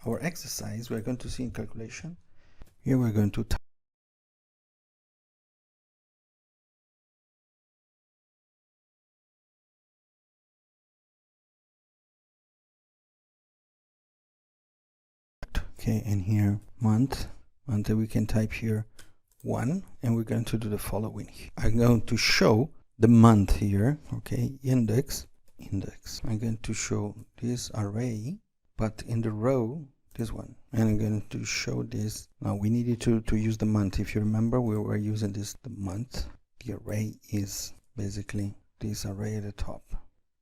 our exercise, we're going to see in calculation. Here we're going to type okay, and here month, we can type here 1, and we're going to do the following. I'm going to show the month here, okay, index. I'm going to show this array, but in the row, this one, and I'm going to show this. Now we needed to use the month. If you remember, we were using this, the month. The array is basically this array at the top.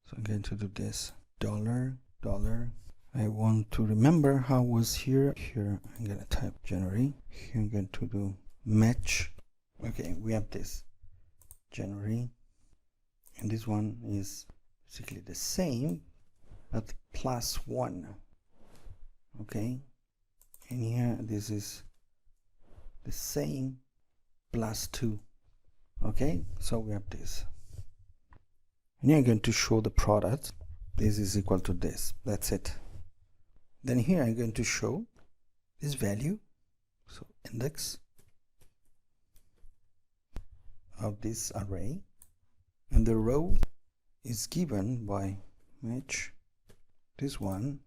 So I'm going to do this, $. I want to remember how it was here. Here I'm going to type January. Here I'm going to do match. Okay, we have this January, and this one is basically the same, but +1. Okay, and here this is the same +2. Okay, so we have this, and here I'm going to show the product. This is equal to this. That's it. Then here I'm going to show this value, so index of this array, and the row is given by match this one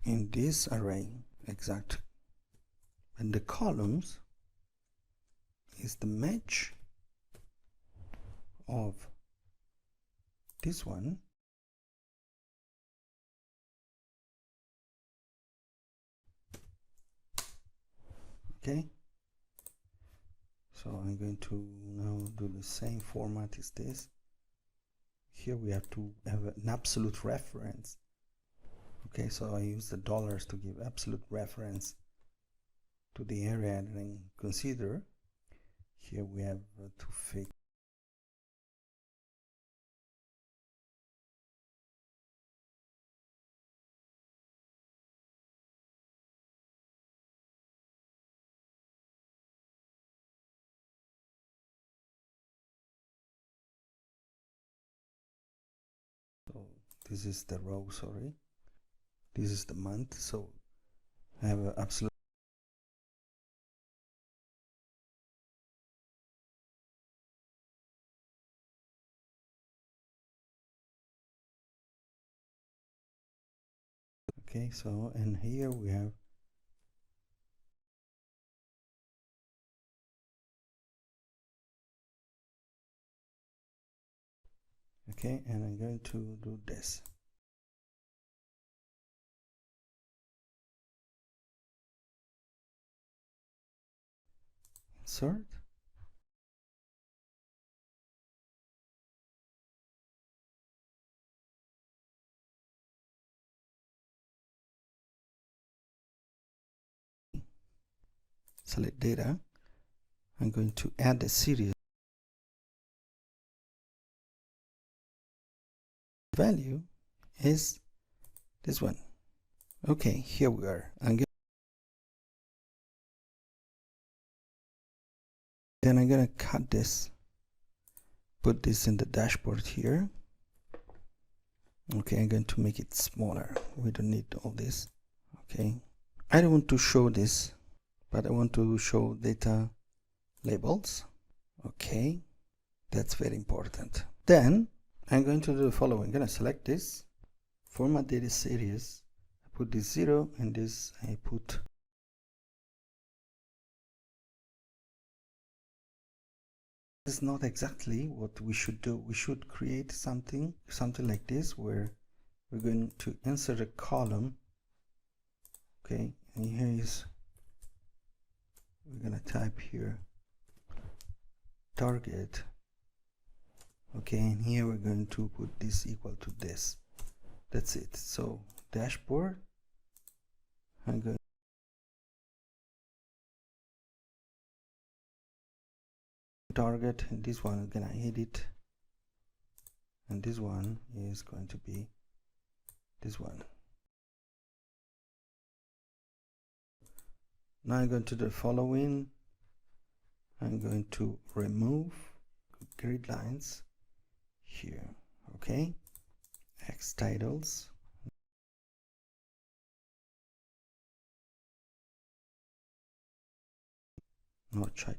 in this array exact, and the columns is the match of this one okay. So I'm going to now do the same format as this. Here we have to have an absolute reference. Okay, so I use the dollars to give absolute reference to the area that I consider. Here we have to fix so this is the row, sorry. This is the month, so I have an absolute okay. So and here we have okay, and I'm going to do this. Insert. Select data. I'm going to add a series. Value is this one. Okay, here we are. Then I'm gonna cut this, put this in the dashboard here. Okay, I'm going to make it smaller. We don't need all this. Okay, I don't want to show this, but I want to show data labels. Okay, that's very important. Then I'm going to do the following. I'm going to select this, format data series, I put this 0, and this I put this is not exactly what we should do. We should create something like this, where we're going to insert a column. Okay, and here is, we're going to type here target. Okay, and here we're going to put this equal to this. That's it. So dashboard, I'm going to target, and this one I'm gonna edit, and this one is going to be this one. Now I'm going to do the following. I'm going to remove grid lines here. Okay, X titles,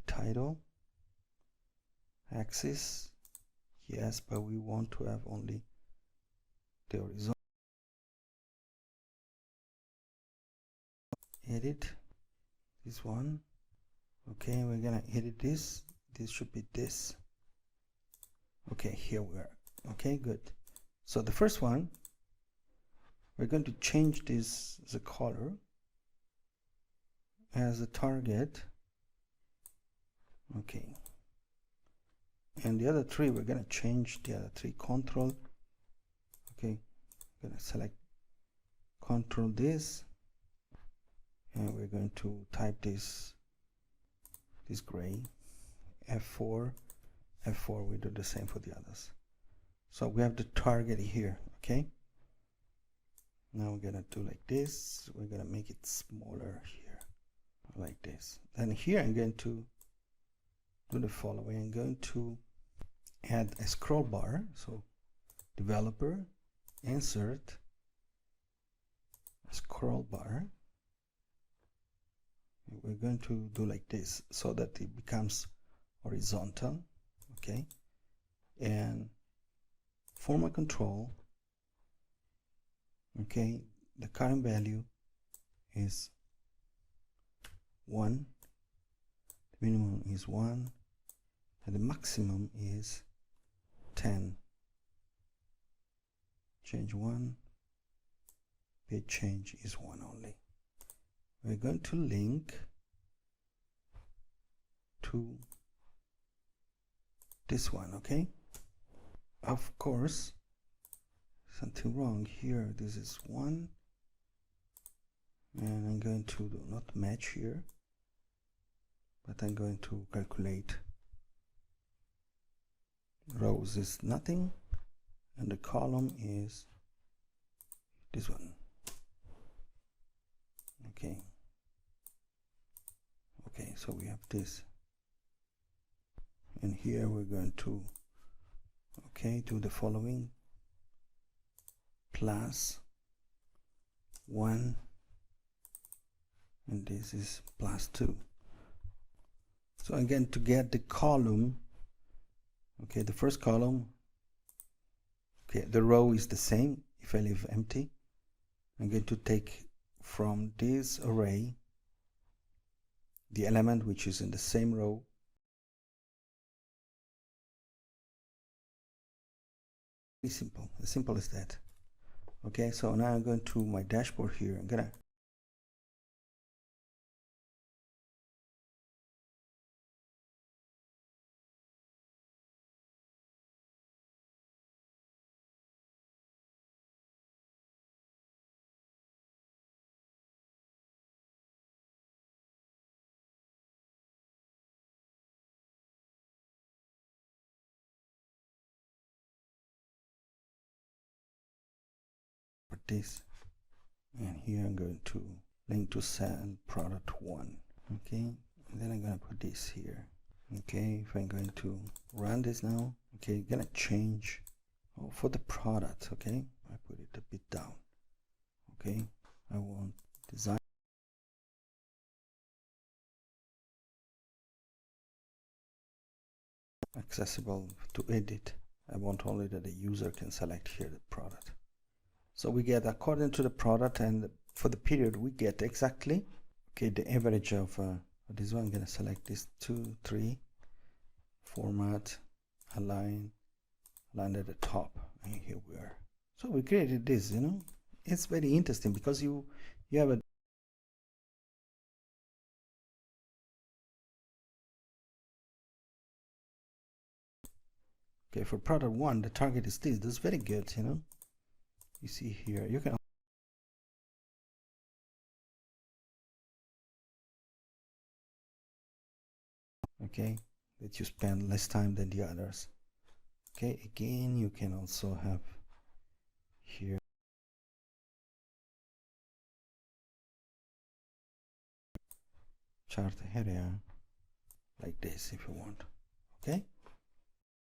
title axis, yes, but we want to have only the horizontal. Edit this one. Okay, we're gonna edit this. This should be this. Okay, here we are. Okay, good. So the first one, we're going to change this, the color as a target. Okay, and the other three, we're going to change the other three. Control. Okay, I'm going to select control this, and we're going to type this gray. F4. We do the same for the others. So we have the target here. Okay, now we're gonna do like this. We're gonna make it smaller here, like this. Then here I'm going to do the following. I'm going to add a scroll bar. So developer, insert a scroll bar. We're going to do like this so that it becomes horizontal. Okay, and for my control, okay, the current value is 1, the minimum is 1, and the maximum is 10. Change 1, page change is 1 only. We're going to link to this one. Okay, of course something wrong here. This is 1, and I'm going to do not match here, but I'm going to calculate rows is nothing, and the column is this one. Okay, so we have this, and here we're going to do the following: +1, and this is +2. So again, to get the column, okay, the first column, okay, the row is the same. If I leave empty, I'm going to take from this array the element which is in the same row. Very simple, as simple as that. Okay, so now I'm going to my dashboard here. I'm gonna put this, and here I'm going to link to cell product 1. Okay, and then I'm gonna put this here. Okay, if I'm going to run this now, okay, gonna change for the product. Okay, I put it a bit down. Okay, I want design accessible to edit. I want only that the user can select here the product. So we get according to the product, and for the period we get exactly, okay, the average of this one. I'm gonna select this 2, 3, format, align at the top, and here we are. So we created this. It's very interesting because you have a okay, for product 1 the target is this. That's very good. You see here, you can okay, that you spend less time than the others. Okay, again, you can also have here chart area like this if you want. Okay,